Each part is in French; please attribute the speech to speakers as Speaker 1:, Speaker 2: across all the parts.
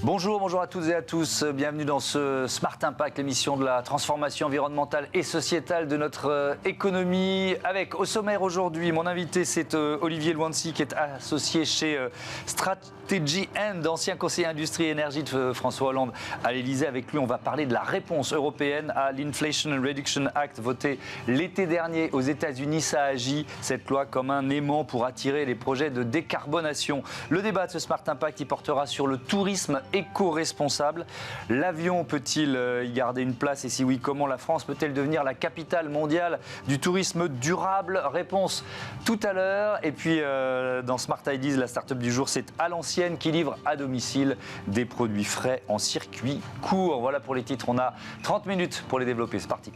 Speaker 1: Bonjour à toutes et à tous. Bienvenue dans ce Smart Impact, l'émission de la transformation environnementale et sociétale de notre économie. Avec au sommaire aujourd'hui, mon invité c'est Olivier Luancy qui est associé chez Strategy End, ancien conseiller industrie et énergie de François Hollande à l'Elysée. Avec lui, on va parler de la réponse européenne à l'Inflation Reduction Act voté l'été dernier aux États-Unis. Ça agit, cette loi, comme un aimant pour attirer les projets de décarbonation. Le débat de ce Smart Impact, il portera sur le tourisme éco-responsable. L'avion peut-il y garder une place et si oui, comment la France peut-elle devenir la capitale mondiale du tourisme durable? Réponse tout à l'heure. Et puis dans Smart Ideas, la start-up du jour, c'est À l'Ancienne qui livre à domicile des produits frais en circuit court. Voilà pour les titres, on a 30 minutes pour les développer, c'est parti.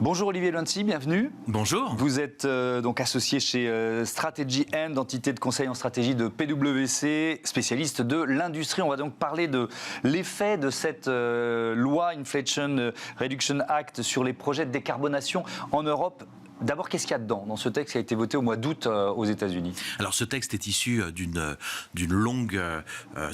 Speaker 1: Bonjour Olivier Luancy, bienvenue.
Speaker 2: Bonjour.
Speaker 1: Vous êtes donc associé chez Strategy End, entité de conseil en stratégie de PwC, spécialiste de l'industrie. On va donc parler de l'effet de cette loi Inflation Reduction Act sur les projets de décarbonation en Europe. D'abord, qu'est-ce qu'il y a dedans, dans ce texte qui a été voté au mois d'août aux États-Unis?
Speaker 2: Alors, ce texte est issu d'une longue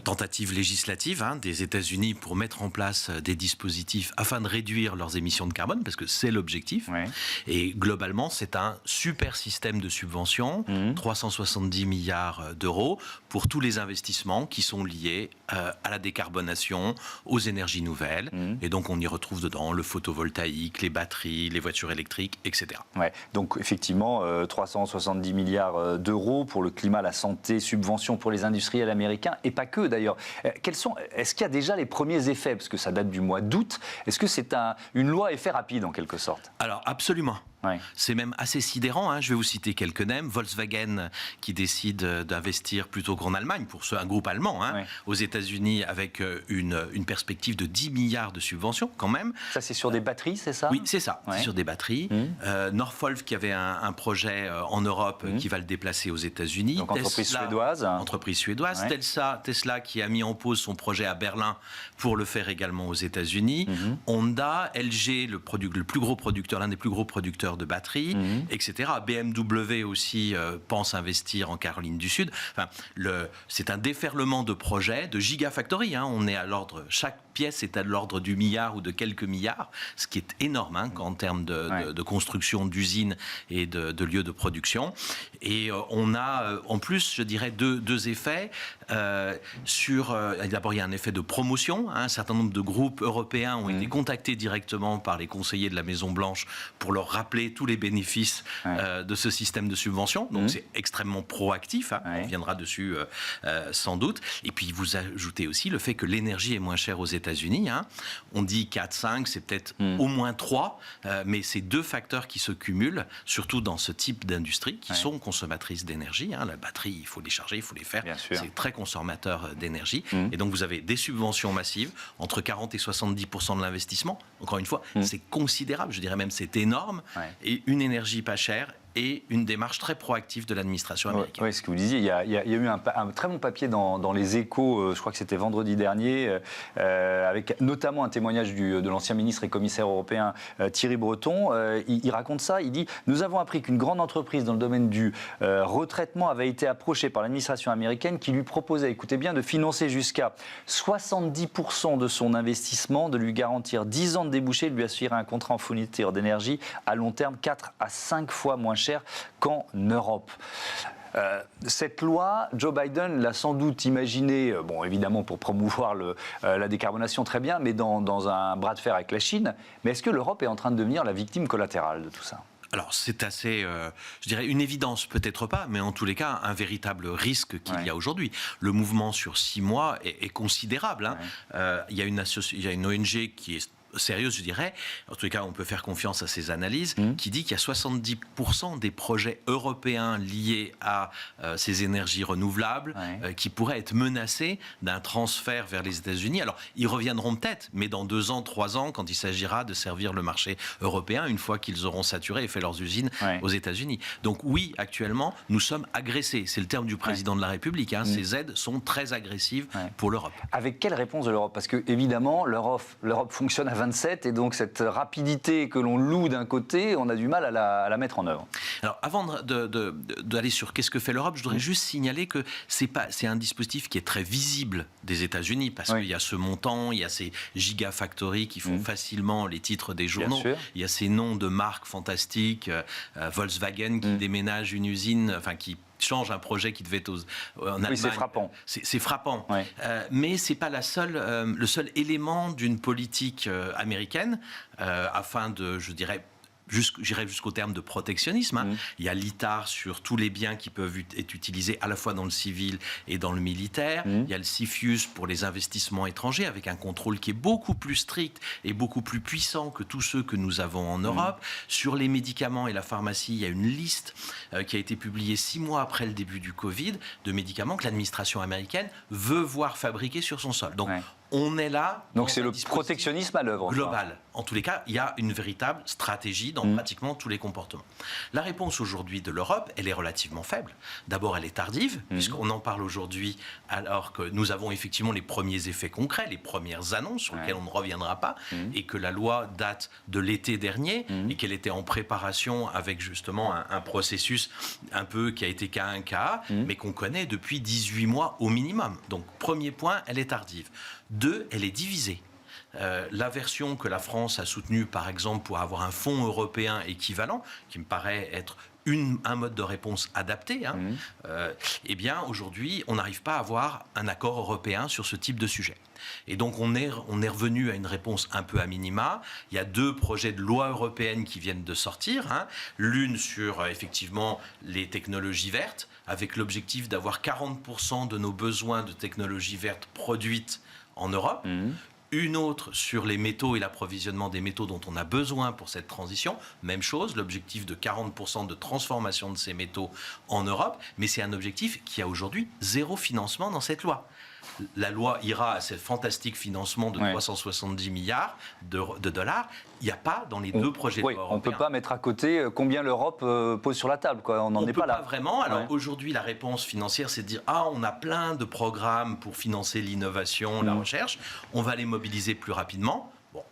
Speaker 2: tentative législative des États-Unis pour mettre en place des dispositifs afin de réduire leurs émissions de carbone, parce que c'est l'objectif. Ouais. Et globalement, c'est un super système de subventions, 370 milliards d'euros, pour tous les investissements qui sont liés à la décarbonation, aux énergies nouvelles. Et donc, on y retrouve dedans le photovoltaïque, les batteries, les voitures électriques, etc.
Speaker 1: Ouais. Donc effectivement, 370 milliards d'euros pour le climat, la santé, subventions pour les industriels américains, et pas que d'ailleurs. Est-ce qu'il y a déjà les premiers effets, parce que ça date du mois d'août? Est-ce que c'est une loi à effet rapide en quelque sorte?
Speaker 2: Alors absolument. Ouais. C'est même assez sidérant. Je vais vous citer quelques noms. Volkswagen qui décide d'investir plutôt qu'en Allemagne, pour un groupe allemand, ouais, aux États-Unis, avec une perspective de 10 milliards de subventions quand même.
Speaker 1: Ça, c'est sur des batteries, c'est ça?
Speaker 2: Oui, c'est ça. Ouais. C'est sur des batteries. Northvolt qui avait un projet en Europe qui va le déplacer aux États-Unis.
Speaker 1: Donc entreprise suédoise.
Speaker 2: Entreprise suédoise. Ouais. Tesla qui a mis en pause son projet à Berlin pour le faire également aux États-Unis. Honda, LG, le plus gros producteur, l'un des plus gros producteurs de batteries, etc. BMW aussi pense investir en Caroline du Sud. Enfin, c'est un déferlement de projets, de gigafactory. On est à l'ordre, chaque pièce est à l'ordre du milliard ou de quelques milliards, ce qui est énorme en termes de construction d'usines et de lieux de production. Et on a en plus, je dirais, deux effets. D'abord, il y a un effet de promotion. Un certain nombre de groupes européens ont été contactés directement par les conseillers de la Maison-Blanche pour leur rappeler tous les bénéfices de ce système de subvention. Donc, c'est extrêmement proactif. On reviendra dessus sans doute. Et puis, vous ajoutez aussi le fait que l'énergie est moins chère aux États-Unis. On dit 4, 5, c'est peut-être au moins 3, mais c'est deux facteurs qui se cumulent, surtout dans ce type d'industrie, qui sont consommatrices d'énergie. La batterie, il faut les charger, il faut les faire. C'est très consommateur d'énergie. Et donc, vous avez des subventions massives, entre 40 et 70% de l'investissement. Encore une fois, c'est considérable, je dirais même c'est énorme. Et une énergie pas chère et une démarche très proactive de l'administration américaine.
Speaker 1: Oui, ce que vous disiez, il y a eu un très bon papier dans les Échos, je crois que c'était vendredi dernier, avec notamment un témoignage de l'ancien ministre et commissaire européen Thierry Breton. Il raconte ça, il dit « Nous avons appris qu'une grande entreprise dans le domaine du retraitement avait été approchée par l'administration américaine qui lui proposait, écoutez bien, de financer jusqu'à 70% de son investissement, de lui garantir 10 ans de débouchés, de lui assurer un contrat en fourniture d'énergie à long terme 4 à 5 fois moins cher qu'en Europe. Cette loi, Joe Biden l'a sans doute imaginée, évidemment pour promouvoir la décarbonation très bien, mais dans un bras de fer avec la Chine. Mais est-ce que l'Europe est en train de devenir la victime collatérale de tout ça ?
Speaker 2: Alors, c'est assez, je dirais, une évidence, peut-être pas, mais en tous les cas, un véritable risque qu'il y a aujourd'hui. Le mouvement sur 6 mois est considérable. Il y a une ONG qui est sérieuse, je dirais, en tous les cas on peut faire confiance à ces analyses, qui dit qu'il y a 70% des projets européens liés à ces énergies renouvelables qui pourraient être menacés d'un transfert vers les États-Unis. Alors ils reviendront peut-être, mais dans 2 ans, 3 ans, quand il s'agira de servir le marché européen, une fois qu'ils auront saturé et fait leurs usines aux États-Unis. Donc oui, actuellement, nous sommes agressés. C'est le terme du président de la République. Ces aides sont très agressives pour l'Europe.
Speaker 1: Avec quelle réponse de l'Europe? Parce que évidemment, l'Europe fonctionne à 27 et donc cette rapidité que l'on loue d'un côté, on a du mal à la mettre en œuvre.
Speaker 2: Alors avant d'aller sur qu'est-ce que fait l'Europe, je voudrais juste signaler que c'est un dispositif qui est très visible des États-Unis parce qu'il y a ce montant, il y a ces gigafactories qui font facilement les titres des journaux, il y a ces noms de marques fantastiques, Volkswagen qui déménage une usine, enfin qui change un projet qui devait être en Allemagne.
Speaker 1: Oui, c'est frappant.
Speaker 2: C'est frappant.
Speaker 1: Ouais.
Speaker 2: Mais ce n'est pas le seul élément d'une politique américaine afin de, j'irais jusqu'au terme de protectionnisme. Il y a l'ITAR sur tous les biens qui peuvent être utilisés à la fois dans le civil et dans le militaire. Il y a le CFIUS pour les investissements étrangers avec un contrôle qui est beaucoup plus strict et beaucoup plus puissant que tous ceux que nous avons en Europe. Sur les médicaments et la pharmacie, il y a une liste qui a été publiée 6 mois après le début du Covid de médicaments que l'administration américaine veut voir fabriquer sur son sol. Donc, on est là.
Speaker 1: Donc c'est le protectionnisme à l'œuvre.
Speaker 2: Global. En tous les cas, il y a une véritable stratégie dans pratiquement tous les comportements. La réponse aujourd'hui de l'Europe, elle est relativement faible. D'abord, elle est tardive, puisqu'on en parle aujourd'hui alors que nous avons effectivement les premiers effets concrets, les premières annonces sur lesquelles on ne reviendra pas, et que la loi date de l'été dernier, et qu'elle était en préparation avec justement un processus un peu qui a été cas 1 cas, mais qu'on connaît depuis 18 mois au minimum. Donc, premier point, elle est tardive. 2, elle est divisée. La version que la France a soutenue, par exemple, pour avoir un fonds européen équivalent, qui me paraît être un mode de réponse adapté, eh bien, aujourd'hui, on n'arrive pas à avoir un accord européen sur ce type de sujet. Et donc, on est revenu à une réponse un peu à minima. Il y a 2 projets de loi européenne qui viennent de sortir. L'une sur, effectivement, les technologies vertes, avec l'objectif d'avoir 40% de nos besoins de technologies vertes produites en Europe. Une autre sur les métaux et l'approvisionnement des métaux dont on a besoin pour cette transition. Même chose, l'objectif de 40% de transformation de ces métaux en Europe. Mais c'est un objectif qui a aujourd'hui 0 financement dans cette loi. La loi ira à ce fantastique financement de 370 milliards de dollars. Il n'y a pas dans les 2 projets de loi européens.
Speaker 1: On ne peut pas mettre à côté combien l'Europe pose sur la table. On n'en est pas là.
Speaker 2: Pas vraiment. Alors aujourd'hui, la réponse financière, c'est de dire on a plein de programmes pour financer l'innovation, la recherche. On va les mobiliser plus rapidement. Bon,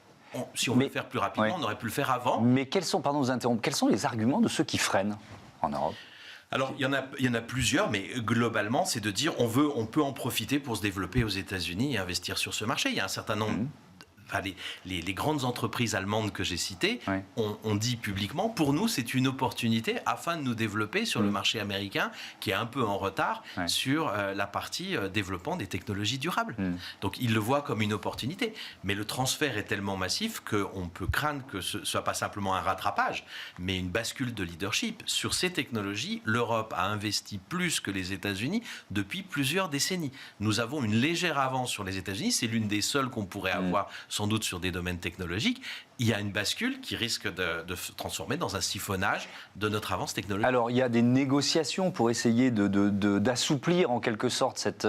Speaker 2: si on veut le faire plus rapidement, on aurait pu le faire avant.
Speaker 1: Mais quels sont les arguments de ceux qui freinent en Europe ?
Speaker 2: Alors, il y en a plusieurs, mais globalement, c'est de dire on peut en profiter pour se développer aux États-Unis et investir sur ce marché. Il y a un certain nombre... Les grandes entreprises allemandes que j'ai citées ont dit publiquement, pour nous, c'est une opportunité afin de nous développer sur le marché américain, qui est un peu en retard sur la partie développement des technologies durables. Donc, ils le voient comme une opportunité. Mais le transfert est tellement massif qu'on peut craindre que ce ne soit pas simplement un rattrapage, mais une bascule de leadership. Sur ces technologies, l'Europe a investi plus que les États-Unis depuis plusieurs décennies. Nous avons une légère avance sur les États-Unis. C'est l'une des seules qu'on pourrait avoir sans doute sur des domaines technologiques. Il y a une bascule qui risque de se transformer dans un siphonnage de notre avance technologique.
Speaker 1: Alors, il y a des négociations pour essayer d'assouplir en quelque sorte cette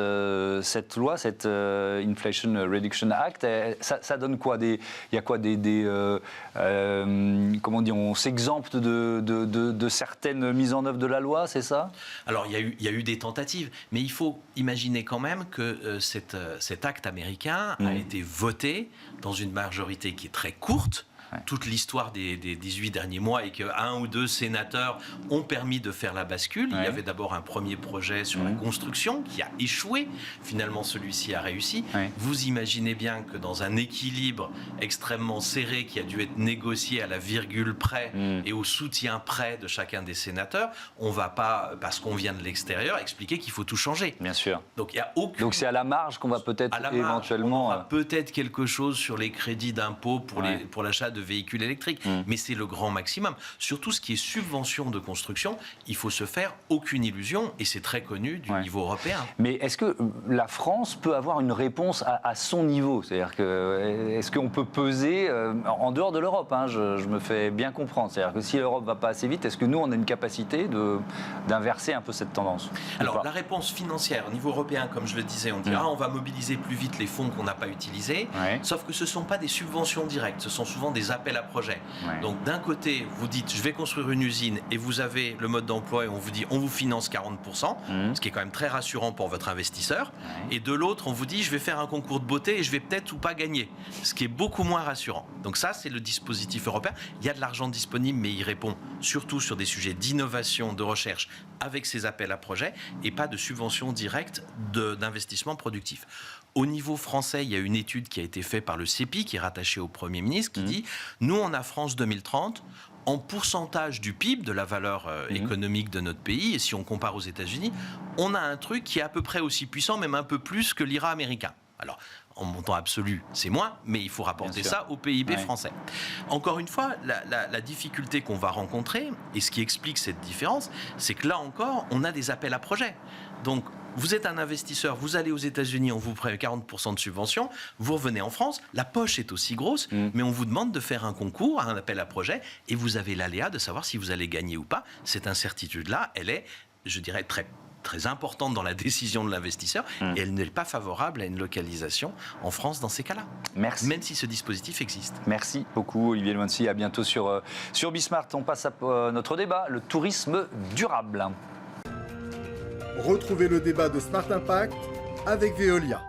Speaker 1: loi, cette Inflation Reduction Act. Ça donne quoi ? Il y a quoi comment dire, on s'exempte de certaines mises en œuvre de la loi, c'est ça ?
Speaker 2: Alors, il y a eu des tentatives, mais il faut imaginer quand même que cet acte américain a été voté dans une majorité qui est très courte. Toute l'histoire des 18 derniers mois et qu'un ou 2 sénateurs ont permis de faire la bascule. Il y avait d'abord un premier projet sur la construction qui a échoué. Finalement, celui-ci a réussi. Vous imaginez bien que dans un équilibre extrêmement serré qui a dû être négocié à la virgule près et au soutien près de chacun des sénateurs, on ne va pas, parce qu'on vient de l'extérieur, expliquer qu'il faut tout changer.
Speaker 1: Bien sûr.
Speaker 2: Donc, il y a aucune...
Speaker 1: Donc c'est à la marge qu'on va peut-être éventuellement...
Speaker 2: On aura peut-être quelque chose sur les crédits d'impôt pour l'achat de véhicules électriques, mais c'est le grand maximum. Sur tout ce qui est subvention de construction, il faut se faire aucune illusion, et c'est très connu du niveau européen.
Speaker 1: Mais est-ce que la France peut avoir une réponse à son niveau ? C'est-à-dire est-ce qu'on peut peser en dehors de l'Europe, je me fais bien comprendre. C'est-à-dire que si l'Europe ne va pas assez vite, est-ce que nous, on a une capacité d'inverser un peu cette tendance ?
Speaker 2: Alors, la réponse financière au niveau européen, comme je le disais, on dit on va mobiliser plus vite les fonds qu'on n'a pas utilisés, sauf que ce ne sont pas des subventions directes, ce sont souvent des aux appels à projets. Donc d'un côté, vous dites je vais construire une usine et vous avez le mode d'emploi et on vous dit on vous finance 40%, ce qui est quand même très rassurant pour votre investisseur. Et de l'autre, on vous dit je vais faire un concours de beauté et je vais peut-être ou pas gagner, ce qui est beaucoup moins rassurant. Donc ça, c'est le dispositif européen. Il y a de l'argent disponible, mais il répond surtout sur des sujets d'innovation, de recherche, avec ces appels à projets et pas de subventions directes d'investissement productif. Au niveau français, il y a une étude qui a été faite par le CEPI, qui est rattaché au Premier ministre, qui dit « Nous, on a France 2030 ». En pourcentage du PIB, de la valeur économique de notre pays, et si on compare aux États-Unis, on a un truc qui est à peu près aussi puissant, même un peu plus que l'IRA américain. Alors, en montant absolu, c'est moins, mais il faut rapporter ça au PIB français. Encore une fois, la difficulté qu'on va rencontrer, et ce qui explique cette différence, c'est que là encore, on a des appels à projets. Donc, vous êtes un investisseur, vous allez aux États-Unis, on vous prête 40% de subvention, vous revenez en France, la poche est aussi grosse, mais on vous demande de faire un concours, un appel à projet, et vous avez l'aléa de savoir si vous allez gagner ou pas. Cette incertitude-là, elle est, je dirais, très importante dans la décision de l'investisseur, et elle n'est pas favorable à une localisation en France dans ces cas-là.
Speaker 1: Merci.
Speaker 2: Même si ce dispositif existe.
Speaker 1: Merci beaucoup Olivier Luancy, à bientôt sur Bismart. On passe à notre débat, le tourisme durable.
Speaker 3: Retrouvez le débat de Smart Impact avec Veolia.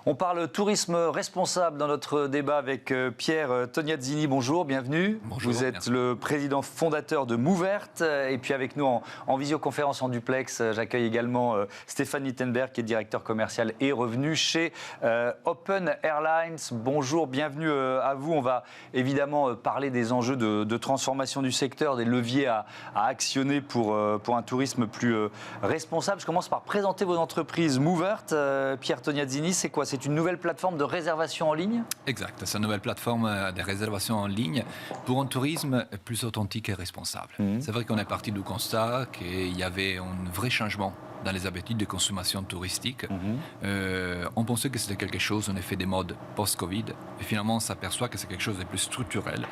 Speaker 1: On parle tourisme responsable dans notre débat avec Pierre Tognazzini. Bonjour, bienvenue.
Speaker 4: Bonjour,
Speaker 1: vous êtes
Speaker 4: merci.
Speaker 1: le président fondateur de Mouvert. Et puis avec nous en visioconférence en duplex, j'accueille également Stéphane Littenberg, qui est directeur commercial et revenu chez Open Airlines. Bonjour, bienvenue à vous. On va évidemment parler des enjeux de transformation du secteur, des leviers à actionner pour un tourisme plus responsable. Je commence par présenter vos entreprises. Mouvert, Pierre Tognazzini, c'est quoi? C'est une nouvelle plateforme de réservation en ligne?
Speaker 4: Exact, c'est une nouvelle plateforme de réservation en ligne pour un tourisme plus authentique et responsable. C'est vrai qu'on est parti du constat qu'il y avait un vrai changement dans les habitudes de consommation touristique. On pensait que c'était quelque chose, en effet, des modes post-Covid. Et finalement, on s'aperçoit que c'est quelque chose de plus structurel.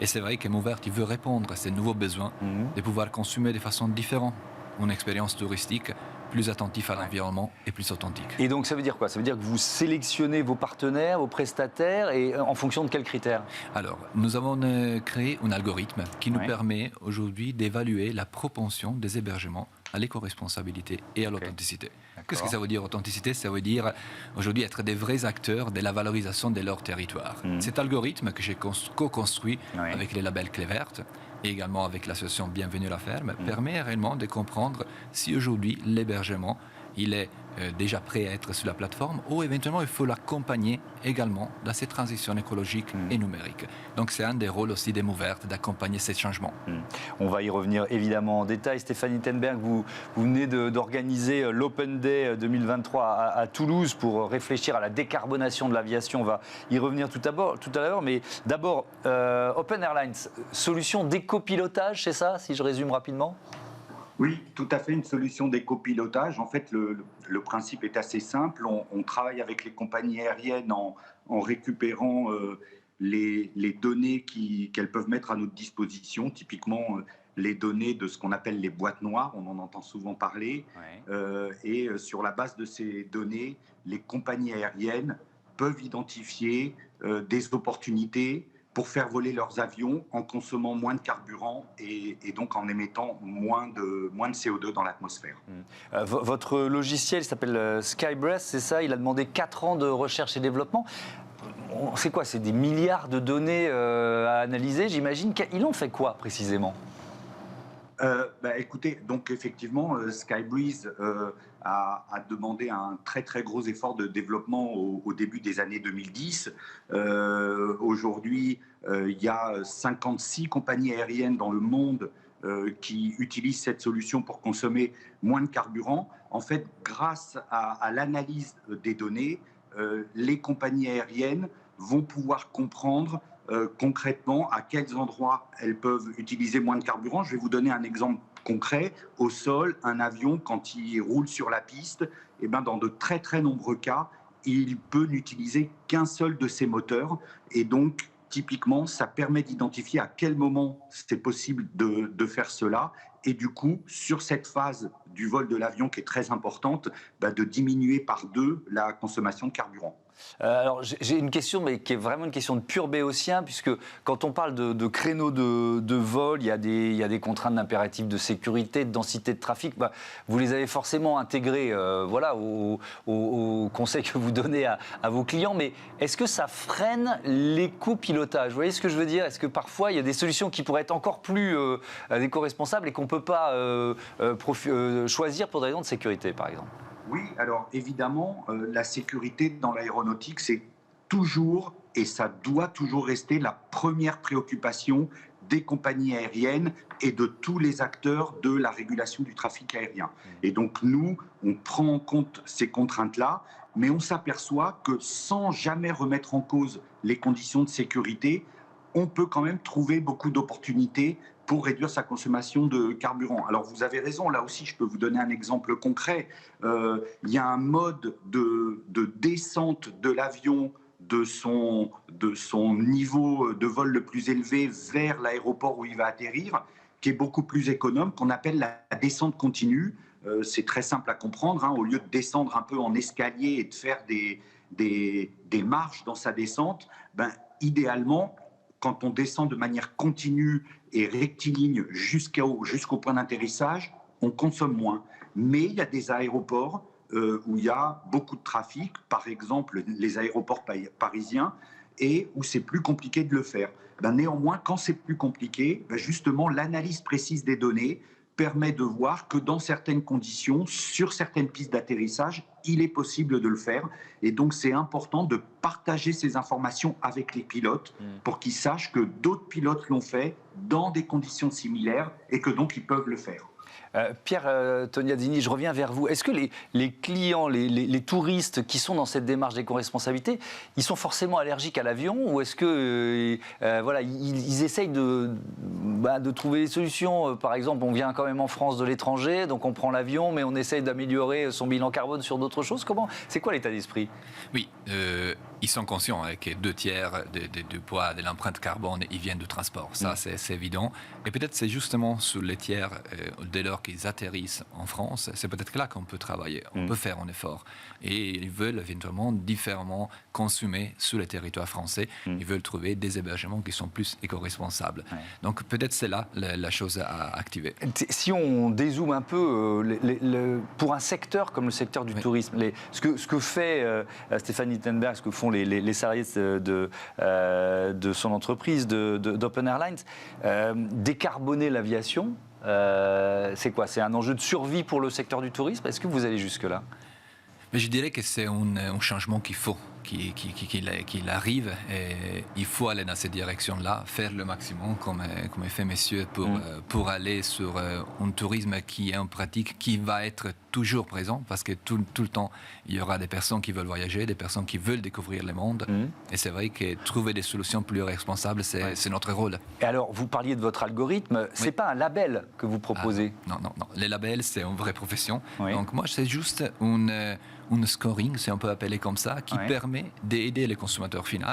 Speaker 4: Et c'est vrai que Mouvert, il veut répondre à ces nouveaux besoins de pouvoir consommer de façon différente une expérience touristique plus attentif à l'environnement et plus authentique.
Speaker 1: Et donc ça veut dire quoi? Ça veut dire que vous sélectionnez vos partenaires, vos prestataires, et en fonction de quels critères?
Speaker 4: Alors, nous avons créé un algorithme qui nous permet aujourd'hui d'évaluer la propension des hébergements à l'éco-responsabilité et à l'authenticité. Qu'est-ce que ça veut dire authenticité? Ça veut dire aujourd'hui être des vrais acteurs de la valorisation de leur territoire. Cet algorithme que j'ai co-construit avec les labels Clé Verte et également avec l'association Bienvenue la Ferme permet réellement de comprendre si aujourd'hui l'hébergement il est déjà prêt à être sur la plateforme ou éventuellement il faut l'accompagner également dans cette transition écologique et numérique. Donc c'est un des rôles aussi des Mouvert d'accompagner ces changements.
Speaker 1: On va y revenir évidemment en détail. Stéphane Littenberg, vous venez d'organiser l'Open Day 2023 à Toulouse pour réfléchir à la décarbonation de l'aviation. On va y revenir tout à l'heure. Mais d'abord, Open Airlines, solution d'éco-pilotage, c'est ça, si je résume rapidement?
Speaker 5: Oui, tout à fait, une solution d'éco-pilotage. En fait, le principe est assez simple. On travaille avec les compagnies aériennes en récupérant les données qu'elles peuvent mettre à notre disposition, typiquement les données de ce qu'on appelle les boîtes noires, on en entend souvent parler. Et sur la base de ces données, les compagnies aériennes peuvent identifier des opportunités pour faire voler leurs avions en consommant moins de carburant et donc en émettant moins de CO2 dans l'atmosphère.
Speaker 1: Votre logiciel s'appelle Skybreath, c'est ça? Il a demandé 4 ans de recherche et développement. C'est quoi? C'est des milliards de données à analyser, j'imagine. Il en fait quoi précisément?
Speaker 5: Écoutez, donc effectivement, Skybreath a demandé un très très gros effort de développement au début des années 2010. Aujourd'hui, il y a 56 compagnies aériennes dans le monde qui utilisent cette solution pour consommer moins de carburant. En fait, grâce à l'analyse des données, les compagnies aériennes vont pouvoir comprendre concrètement à quels endroits elles peuvent utiliser moins de carburant. Je vais vous donner un exemple concret. Au sol, un avion, quand il roule sur la piste, dans de très très nombreux cas, il peut n'utiliser qu'un seul de ses moteurs. Et donc, typiquement, ça permet d'identifier à quel moment c'est possible de faire cela. Et du coup, sur cette phase du vol de l'avion qui est très importante, de diminuer par 2 la consommation de carburant.
Speaker 1: Alors j'ai une question, mais qui est vraiment une question de pur béotien, puisque quand on parle de créneaux de vol, il y a des contraintes d'impératifs de sécurité, de densité de trafic. Vous les avez forcément intégrés au conseil que vous donnez à vos clients, mais est-ce que ça freine l'éco-pilotage? Vous voyez ce que je veux dire? Est-ce que parfois il y a des solutions qui pourraient être encore plus éco-responsables et qu'on ne peut pas choisir pour des raisons de sécurité, par exemple?
Speaker 5: Oui, alors évidemment, la sécurité dans l'aéronautique, c'est toujours, et ça doit toujours rester, la première préoccupation des compagnies aériennes et de tous les acteurs de la régulation du trafic aérien. Et donc nous, on prend en compte ces contraintes-là, mais on s'aperçoit que sans jamais remettre en cause les conditions de sécurité, on peut quand même trouver beaucoup d'opportunités pour réduire sa consommation de carburant. Alors vous avez raison, là aussi je peux vous donner un exemple concret. Il y a un mode de descente de l'avion de son niveau de vol le plus élevé vers l'aéroport où il va atterrir, qui est beaucoup plus économe, qu'on appelle la descente continue. C'est très simple à comprendre, hein. Au lieu de descendre un peu en escalier et de faire des marches dans sa descente, idéalement, quand on descend de manière continue et rectiligne jusqu'au point d'atterrissage, on consomme moins. Mais il y a des aéroports où il y a beaucoup de trafic, par exemple les aéroports parisiens, et où c'est plus compliqué de le faire. Néanmoins, quand c'est plus compliqué, justement, l'analyse précise des données permet de voir que dans certaines conditions, sur certaines pistes d'atterrissage, il est possible de le faire. Et donc, c'est important de partager ces informations avec les pilotes pour qu'ils sachent que d'autres pilotes l'ont fait dans des conditions similaires et que donc ils peuvent le faire.
Speaker 1: Pierre Tognazini, je reviens vers vous. Est-ce que les clients, les touristes qui sont dans cette démarche d'éco-responsabilité, ils sont forcément allergiques à l'avion, ou est-ce que ils essayent de trouver des solutions? Par exemple, on vient quand même en France de l'étranger, donc on prend l'avion, mais on essaye d'améliorer son bilan carbone sur d'autres choses. C'est quoi l'état d'esprit? Oui,
Speaker 4: ils sont conscients que 2/3 du poids de l'empreinte carbone, ils viennent du transport. Ça, c'est évident. Et peut-être c'est justement sur les tiers, dès lors qu'ils atterrissent en France, c'est peut-être là qu'on peut travailler. On peut faire un effort. Et ils veulent éventuellement différemment consommer sur le territoire français. Ils veulent trouver des hébergements qui sont plus éco-responsables. Donc peut-être c'est là la chose à activer.
Speaker 1: Si on dézoome un peu, pour un secteur comme le secteur du tourisme, ce que fait Stéphane Littenberg, ce que font les salariés de son entreprise, d'Open Airlines, décarboner l'aviation, c'est quoi? C'est un enjeu de survie pour le secteur du tourisme? Est-ce que vous allez jusque-là?
Speaker 4: Mais je dirais que c'est un changement qu'il faut qu'il arrive, et il faut aller dans cette direction-là, faire le maximum, comme fait monsieur, pour aller sur un tourisme qui est en pratique, qui va être toujours présent, parce que tout le temps, il y aura des personnes qui veulent voyager, des personnes qui veulent découvrir le monde, et c'est vrai que trouver des solutions plus responsables, c'est notre rôle. Et alors, vous parliez de votre algorithme, c'est pas un label que vous proposez? Non. Les labels, c'est une vraie profession. Donc moi, c'est juste un scoring, si on peut appeler comme ça, qui permet d'aider les consommateurs finaux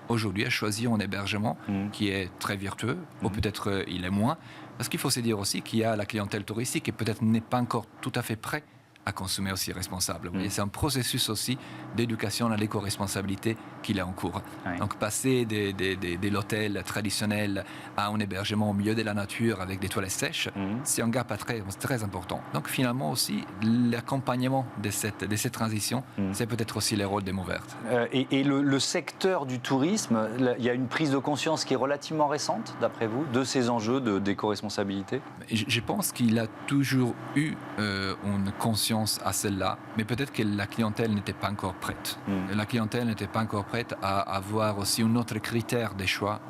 Speaker 4: aujourd'hui à choisir un hébergement qui est très vertueux, ou peut-être il est moins. Parce qu'il faut se dire aussi qu'il y a la clientèle touristique qui peut-être n'est pas encore tout à fait prête à consommer aussi responsable. C'est un processus aussi d'éducation à l'éco-responsabilité qu'il est en cours. Donc passer de l'hôtel traditionnel à un hébergement au milieu de la nature avec des toilettes sèches, c'est un gap très important. Donc finalement aussi, l'accompagnement de cette transition, c'est peut-être aussi le rôle des mots vertes.
Speaker 1: Et le secteur du tourisme, il y a une prise de conscience qui est relativement récente, d'après vous, de ces enjeux d'éco-responsabilité?
Speaker 4: Je pense qu'il a toujours eu une conscience à celle-là, mais peut-être que la clientèle n'était pas encore prête. La clientèle n'était pas encore prête à avoir aussi un autre critère de choix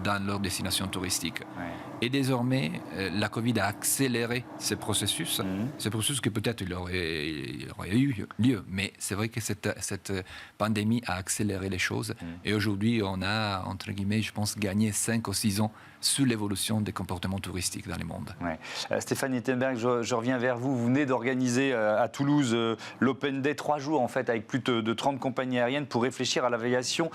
Speaker 4: dans leur destination touristique. Et désormais, la Covid a accéléré ces processus. Ces processus que peut-être il aurait eu lieu. Mais c'est vrai que cette pandémie a accéléré les choses. Et aujourd'hui, on a, entre guillemets, je pense, gagné 5 ou 6 ans sur l'évolution des comportements touristiques dans le monde.
Speaker 1: Ouais. Stéphane Nittenberg, je reviens vers vous. Vous venez d'organiser à Toulouse l'Open Day, 3 jours en fait, avec plus de 30 compagnies aériennes pour réfléchir à l'aviation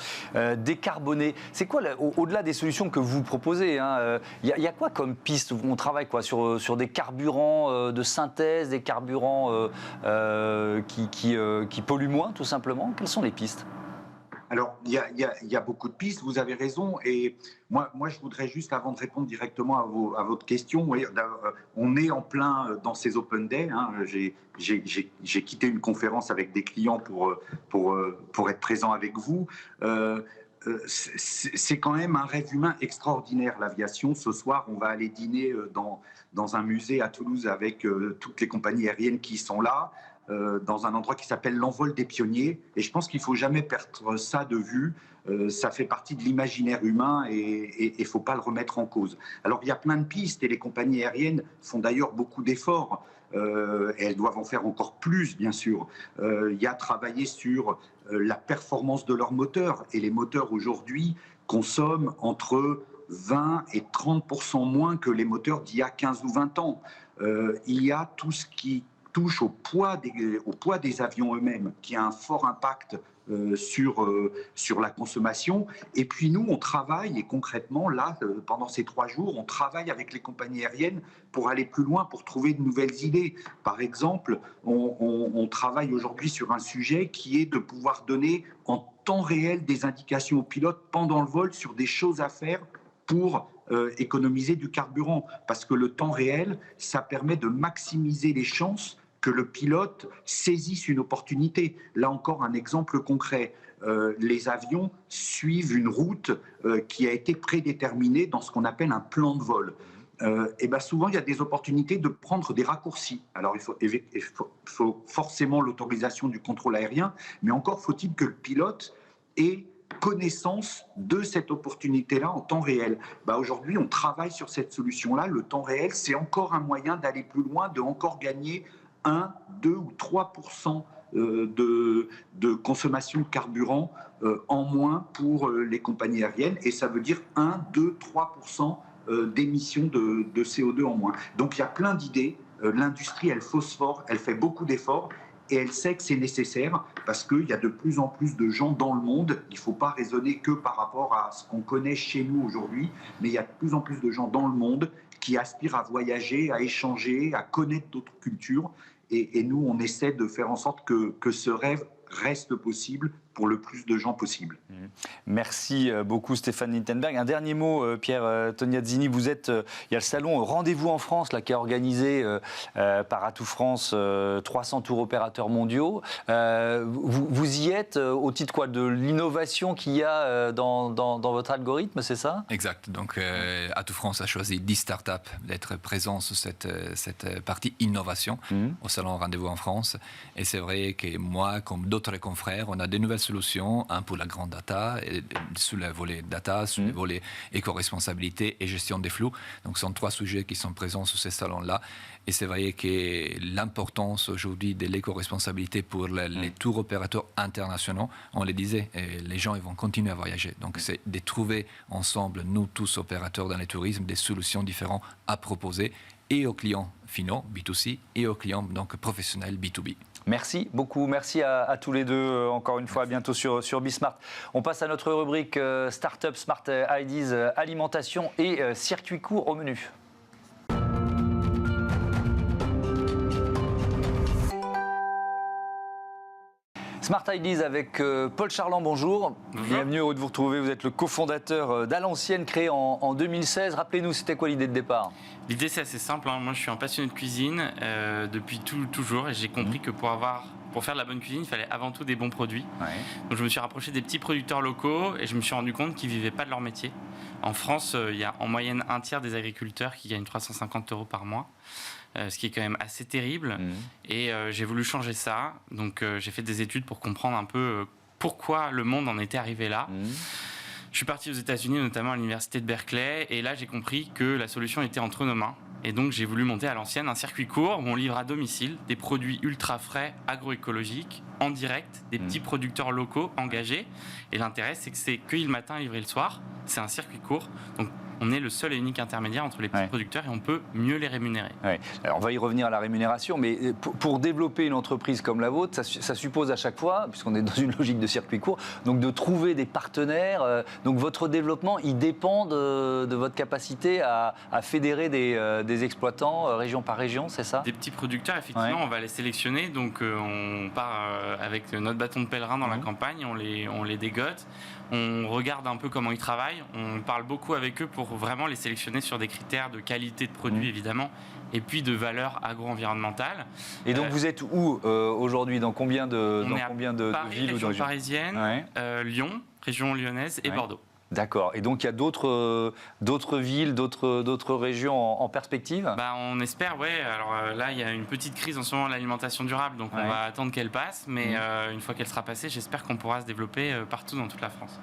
Speaker 1: décarbonée. C'est quoi, au-delà des solutions que vous proposez, hein, y a quoi comme piste? On travaille quoi, sur des carburants de synthèse, des carburants qui polluent moins, tout simplement? Quelles sont les pistes?
Speaker 5: Alors, il y a beaucoup de pistes, vous avez raison. Et moi, je voudrais juste, avant de répondre directement à votre question, oui, on est en plein dans ces Open Day. Hein. J'ai quitté une conférence avec des clients pour être présent avec vous. C'est quand même un rêve humain extraordinaire, l'aviation. Ce soir, on va aller dîner dans un musée à Toulouse avec toutes les compagnies aériennes qui sont là, dans un endroit qui s'appelle l'Envol des Pionniers. Et je pense qu'il ne faut jamais perdre ça de vue. Ça fait partie de l'imaginaire humain et il ne faut pas le remettre en cause. Alors, il y a plein de pistes et les compagnies aériennes font d'ailleurs beaucoup d'efforts. Et elles doivent en faire encore plus, bien sûr. Il y a travaillé sur la performance de leurs moteurs. Et les moteurs, aujourd'hui, consomment entre 20 et 30% moins que les moteurs d'il y a 15 ou 20 ans. Il y a tout ce qui touche au poids des avions eux-mêmes, qui a un fort impact sur la consommation. Et puis nous, on travaille, et concrètement, là, pendant ces 3 jours, on travaille avec les compagnies aériennes pour aller plus loin, pour trouver de nouvelles idées. Par exemple, on travaille aujourd'hui sur un sujet qui est de pouvoir donner en temps réel des indications aux pilotes pendant le vol sur des choses à faire pour économiser du carburant. Parce que le temps réel, ça permet de maximiser les chances que le pilote saisisse une opportunité. Là encore, un exemple concret. Les avions suivent une route qui a été prédéterminée dans ce qu'on appelle un plan de vol. Et ben souvent, il y a des opportunités de prendre des raccourcis. Alors, il faut forcément l'autorisation du contrôle aérien, mais encore faut-il que le pilote ait connaissance de cette opportunité-là en temps réel. Aujourd'hui, on travaille sur cette solution-là. Le temps réel, c'est encore un moyen d'aller plus loin, de encore gagner 1, 2 ou 3% de consommation de carburant en moins pour les compagnies aériennes. Et ça veut dire 1, 2, 3% d'émissions de CO2 en moins. Donc il y a plein d'idées. L'industrie, elle phosphore, elle fait beaucoup d'efforts. Et elle sait que c'est nécessaire parce qu'il y a de plus en plus de gens dans le monde. Il ne faut pas raisonner que par rapport à ce qu'on connaît chez nous aujourd'hui, mais il y a de plus en plus de gens dans le monde qui aspirent à voyager, à échanger, à connaître d'autres cultures. Et nous, on essaie de faire en sorte que ce rêve reste possible pour le plus de gens possible.
Speaker 1: Merci beaucoup Stéphane Nittenberg. Un dernier mot, Pierre Tognazini, vous êtes, il y a le salon Rendez-vous en France là, qui est organisé par Atout France, 300 tours opérateurs mondiaux. Vous y êtes au titre quoi, de l'innovation qu'il y a dans votre algorithme, c'est ça? Exact.
Speaker 4: Donc Atout France a choisi 10 startups d'être présents sur cette partie innovation au salon Rendez-vous en France. Et c'est vrai que moi, comme d'autres confrères, on a des nouvelles solutions, un pour la grande data, sur le volet data, sur le volet éco-responsabilité et gestion des flux. Donc ce sont 3 sujets qui sont présents sur ces salons-là. Et c'est vrai que l'importance aujourd'hui de l'éco-responsabilité pour les tours opérateurs internationaux, on le disait, les gens ils vont continuer à voyager. Donc c'est de trouver ensemble, nous tous opérateurs dans le tourisme, des solutions différentes à proposer et aux clients finaux, B2C, et aux clients donc professionnels, B2B. Merci beaucoup, merci à tous les deux, encore une fois, à bientôt sur Bismart. On passe à notre rubrique Startup Smart Ideas, alimentation et circuit court au menu. Smart Ideas avec Paul Charland, bonjour. Bienvenue, heureux de vous retrouver. Vous êtes le cofondateur d'Alancienne, créé en 2016. Rappelez-nous, c'était quoi l'idée de départ?
Speaker 6: L'idée, c'est assez simple. Moi, je suis un passionné de cuisine depuis toujours et j'ai compris que pour faire de la bonne cuisine, il fallait avant tout des bons produits. Ouais. Donc, je me suis rapproché des petits producteurs locaux et je me suis rendu compte qu'ils ne vivaient pas de leur métier. En France, il y a en moyenne un tiers des agriculteurs qui gagnent 350 € par mois. Ce qui est quand même assez terrible. Et j'ai voulu changer ça. Donc j'ai fait des études pour comprendre un peu pourquoi le monde en était arrivé là. Je Je suis parti aux États-Unis, notamment à l'université de Berkeley, et là j'ai compris que la solution était entre nos mains. Et donc j'ai voulu monter à l'ancienne un circuit court où on livre à domicile des produits ultra frais, agroécologiques, en direct, des petits producteurs locaux engagés. Et l'intérêt, c'est que c'est cueilli le matin, livré le soir. C'est un circuit court. Donc on est le seul et unique intermédiaire entre les petits producteurs et on peut mieux les rémunérer.
Speaker 1: Ouais. Alors on va y revenir à la rémunération, mais pour développer une entreprise comme la vôtre, ça suppose à chaque fois, puisqu'on est dans une logique de circuit court, donc de trouver des partenaires. Donc votre développement, il dépend de votre capacité à fédérer des exploitants région par région, c'est ça?
Speaker 6: Des petits producteurs, effectivement, on va les sélectionner. Donc on part avec notre bâton de pèlerin dans la campagne, on les dégote. On regarde un peu comment ils travaillent, on parle beaucoup avec eux pour vraiment les sélectionner sur des critères de qualité de produit évidemment et puis de valeur agro-environnementale.
Speaker 1: Et donc vous êtes où aujourd'hui? Dans combien de
Speaker 6: Paris,
Speaker 1: villes ou de régions?
Speaker 6: parisienne, Lyon, région lyonnaise et Bordeaux.
Speaker 1: D'accord. Et donc il y a d'autres villes, d'autres régions en perspective?
Speaker 6: On espère, Alors là, il y a une petite crise en ce moment de l'alimentation durable, donc on va attendre qu'elle passe. Mais une fois qu'elle sera passée, j'espère qu'on pourra se développer partout dans toute la France.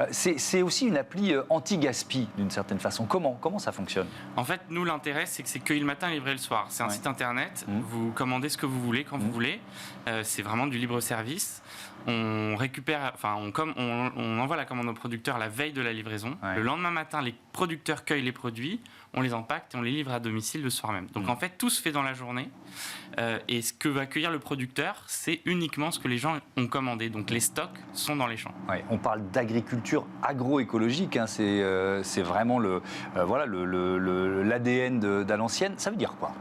Speaker 1: C'est aussi une appli anti-gaspi d'une certaine façon. Comment ça fonctionne?
Speaker 6: En fait, nous, l'intérêt, c'est que c'est cueilli le matin, livré le soir. C'est un site internet. Vous commandez ce que vous voulez quand vous voulez. C'est vraiment du libre service. On récupère, on envoie la commande au producteur la veille de la livraison. Le lendemain matin, les producteurs cueillent les produits, on les empaquete et on les livre à domicile le soir même. Donc en fait, tout se fait dans la journée. Et ce que va cueillir le producteur, c'est uniquement ce que les gens ont commandé. Donc les stocks sont dans les champs.
Speaker 1: On parle d'agriculture agroécologique. Hein. C'est vraiment l'ADN d'à l'ancienne. Ça veut dire quoi?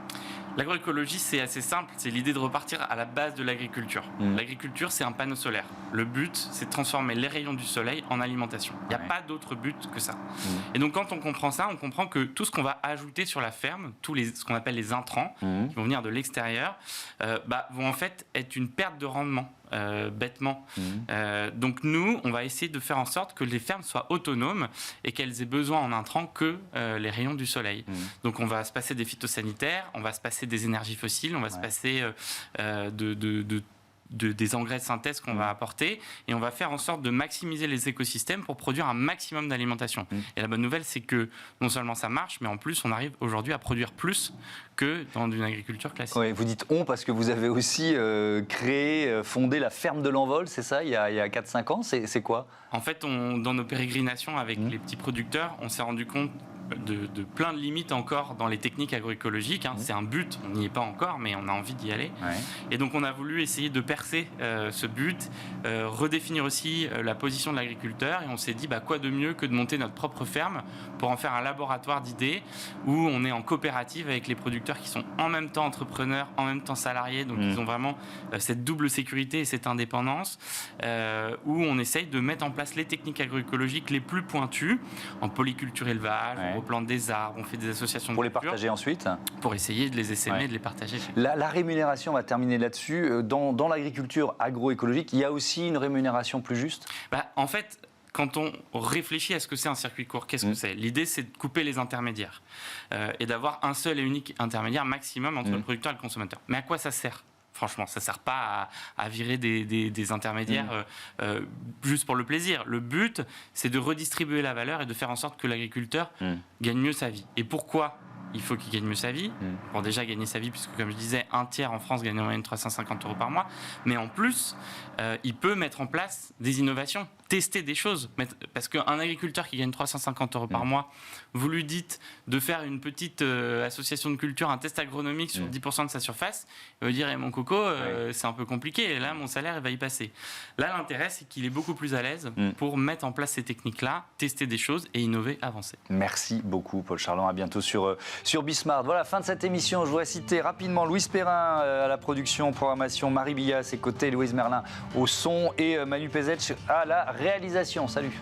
Speaker 6: L'agroécologie, c'est assez simple, c'est l'idée de repartir à la base de l'agriculture. L'agriculture, c'est un panneau solaire. Le but, c'est de transformer les rayons du soleil en alimentation. Il n'y a pas d'autre but que ça. Et donc, quand on comprend ça, on comprend que tout ce qu'on va ajouter sur la ferme, ce qu'on appelle les intrants, qui vont venir de l'extérieur, vont en fait être une perte de rendement. Bêtement. Donc nous, on va essayer de faire en sorte que les fermes soient autonomes et qu'elles aient besoin en intrants que les rayons du soleil. Donc on va se passer des phytosanitaires, on va se passer des énergies fossiles, on va se passer des engrais de synthèse qu'on va apporter et on va faire en sorte de maximiser les écosystèmes pour produire un maximum d'alimentation. Et la bonne nouvelle, c'est que non seulement ça marche, mais en plus, on arrive aujourd'hui à produire plus que dans une agriculture classique.
Speaker 1: Oui, vous dites on parce que vous avez aussi fondé la ferme de l'Envol, c'est ça, il y a 4-5 ans, c'est quoi? En
Speaker 6: fait, dans nos pérégrinations avec les petits producteurs, on s'est rendu compte de plein de limites encore dans les techniques agroécologiques. C'est un but, on n'y est pas encore, mais on a envie d'y aller. Et donc on a voulu essayer de percer ce but, redéfinir aussi la position de l'agriculteur, et on s'est dit quoi de mieux que de monter notre propre ferme pour en faire un laboratoire d'idées où on est en coopérative avec les producteurs qui sont en même temps entrepreneurs, en même temps salariés, donc ils ont vraiment cette double sécurité et cette indépendance, où on essaye de mettre en place les techniques agroécologiques les plus pointues en polyculture élevage, on replante des arbres, on fait des associations de
Speaker 1: pour les partager ensuite,
Speaker 6: pour essayer de les essaimer et de les partager.
Speaker 1: La rémunération, on va terminer là-dessus. Dans l'agriculture agroécologique, il y a aussi une rémunération plus juste?
Speaker 6: En fait, quand on réfléchit à ce que c'est un circuit court, qu'est-ce que c'est? L'idée, c'est de couper les intermédiaires et d'avoir un seul et unique intermédiaire maximum entre le producteur et le consommateur. Mais à quoi ça sert? Franchement, ça ne sert pas à virer des intermédiaires juste pour le plaisir. Le but, c'est de redistribuer la valeur et de faire en sorte que l'agriculteur gagne mieux sa vie. Et pourquoi il faut qu'il gagne mieux sa vie? Pour déjà gagner sa vie, puisque comme je disais, un tiers en France gagne en moyenne 350 € par mois. Mais en plus, il peut mettre en place des innovations, tester des choses. Parce qu'un agriculteur qui gagne 350 € par mois, vous lui dites de faire une petite association de culture, un test agronomique sur 10% de sa surface, il va dire mon coco, c'est un peu compliqué, et là mon salaire il va y passer. Là l'intérêt, c'est qu'il est beaucoup plus à l'aise pour mettre en place ces techniques-là, tester des choses et innover, avancer.
Speaker 1: Merci beaucoup Paul Charland, à bientôt sur Bismart. Voilà, fin de cette émission. Je voudrais citer rapidement Louise Perrin à la production, programmation, Marie Billat à ses côtés, Louise Merlin au son et Manu Pezec à la réalisation. Salut.